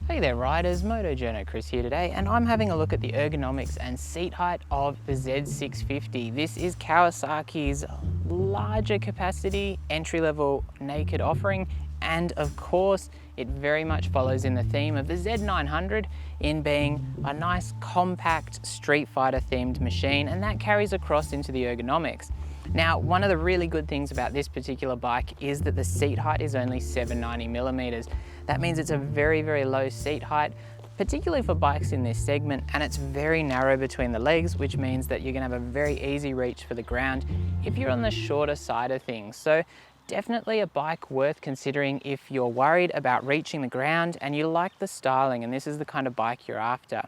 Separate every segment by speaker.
Speaker 1: Hey there riders, Moto Journo Kris here today, and I'm having a look at the ergonomics and seat height of the Z650. This is Kawasaki's larger capacity, entry-level naked offering, and of course, it very much follows in the theme of the Z900 in being a nice compact street fighter themed machine, and that carries across into the ergonomics. Now, one of the really good things about this particular bike is that the seat height is only 790 millimeters. That means it's a very, very low seat height, particularly for bikes in this segment, and it's very narrow between the legs, which means that you're gonna have a very easy reach for the ground if you're on the shorter side of things. So definitely a bike worth considering if you're worried about reaching the ground and you like the styling, and this is the kind of bike you're after.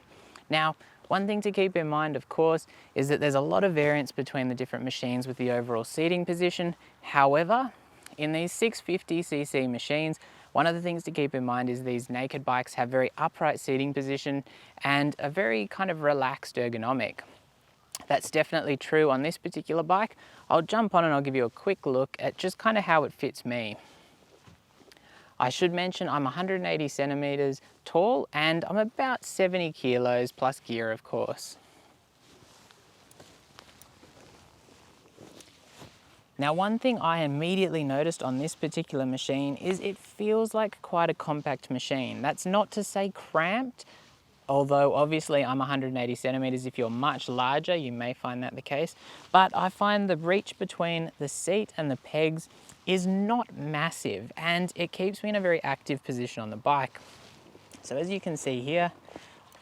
Speaker 1: Now, one thing to keep in mind, of course, is that there's a lot of variance between the different machines with the overall seating position. However, in these 650cc machines, one of the things to keep in mind is these naked bikes have very upright seating position and a very kind of relaxed ergonomic. That's definitely true on this particular bike. I'll jump on and I'll give you a quick look at just kind of how it fits me. I should mention I'm 180 centimeters tall and I'm about 70 kilos plus gear, of course. Now, one thing I immediately noticed on this particular machine is it feels like quite a compact machine. That's not to say cramped, although obviously I'm 180 centimeters. If you're much larger, you may find that the case. But I find the reach between the seat and the pegs is not massive, and it keeps me in a very active position on the bike. So as you can see here,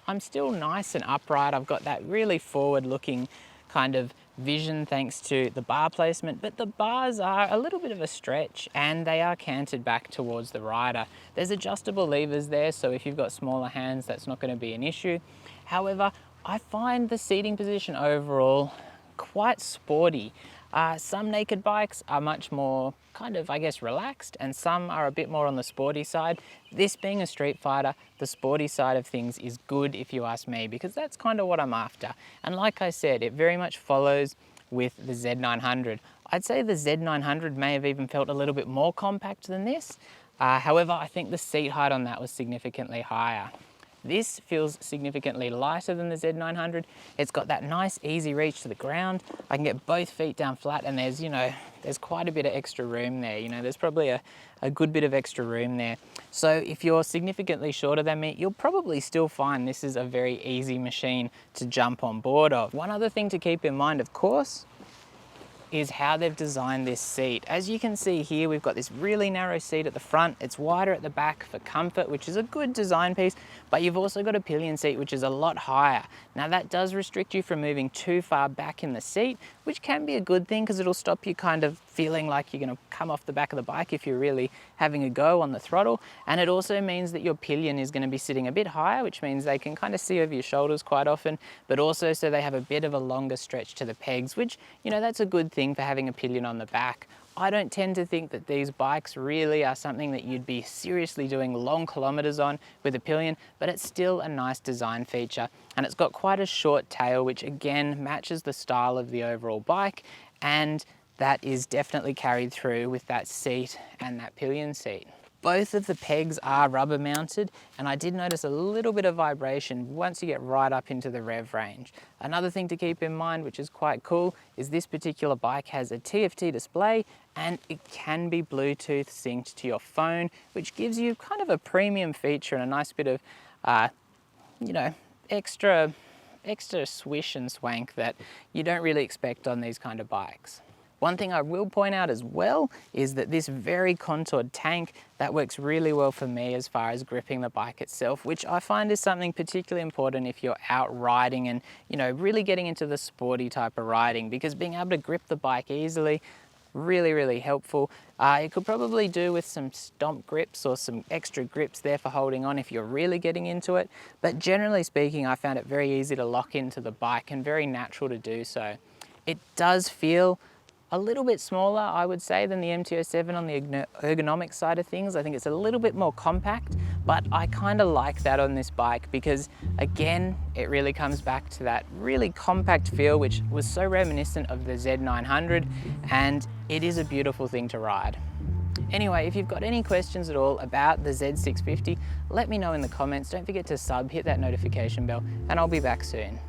Speaker 1: I'm still nice and upright. I've got that really forward-looking kind of vision thanks to the bar placement, but the bars are a little bit of a stretch and they are canted back towards the rider. There's adjustable levers there, so if you've got smaller hands, that's not going to be an issue. However, I find the seating position overall quite sporty. Some naked bikes are much more kind of, I guess, relaxed, and some are a bit more on the sporty side. This being a street fighter, the sporty side of things is good if you ask me, because that's kind of what I'm after. And like I said, it very much follows with the Z900. I'd say the Z900 may have even felt a little bit more compact than this. However, I think the seat height on that was significantly higher. This feels significantly lighter than the Z900. It's got that nice easy reach to the ground. I can get both feet down flat, and there's, there's quite a bit of extra room there. There's probably a good bit of extra room there. So if you're significantly shorter than me, you'll probably still find this is a very easy machine to jump on board of. One other thing to keep in mind, of course, is how they've designed this seat. As you can see here, we've got this really narrow seat at the front. It's wider at the back for comfort, which is a good design piece, but you've also got a pillion seat, which is a lot higher. Now that does restrict you from moving too far back in the seat, which can be a good thing because it'll stop you kind of feeling like you're gonna come off the back of the bike if you're really having a go on the throttle. And it also means that your pillion is gonna be sitting a bit higher, which means they can kind of see over your shoulders quite often, but also so they have a bit of a longer stretch to the pegs, which, that's a good thing for having a pillion on the back. I don't tend to think that these bikes really are something that you'd be seriously doing long kilometers on with a pillion, but it's still a nice design feature. And it's got quite a short tail, which again matches the style of the overall bike, and that is definitely carried through with that seat and that pillion seat. Both of the pegs are rubber mounted, and I did notice a little bit of vibration once you get right up into the rev range. Another thing to keep in mind, which is quite cool, is this particular bike has a TFT display and it can be Bluetooth synced to your phone, which gives you kind of a premium feature and a nice bit of, extra swish and swank that you don't really expect on these kind of bikes. One thing I will point out as well is that this very contoured tank, that works really well for me as far as gripping the bike itself, which I find is something particularly important if you're out riding and, really getting into the sporty type of riding, because being able to grip the bike easily, really, really helpful. You could probably do with some stomp grips or some extra grips there for holding on if you're really getting into it. But generally speaking, I found it very easy to lock into the bike and very natural to do so. It does feel a little bit smaller, I would say, than the MT-07 on the ergonomic side of things. I think it's a little bit more compact, but I kind of like that on this bike because, again, it really comes back to that really compact feel, which was so reminiscent of the Z900, and it is a beautiful thing to ride. Anyway, if you've got any questions at all about the Z650, let me know in the comments. Don't forget to hit that notification bell, and I'll be back soon.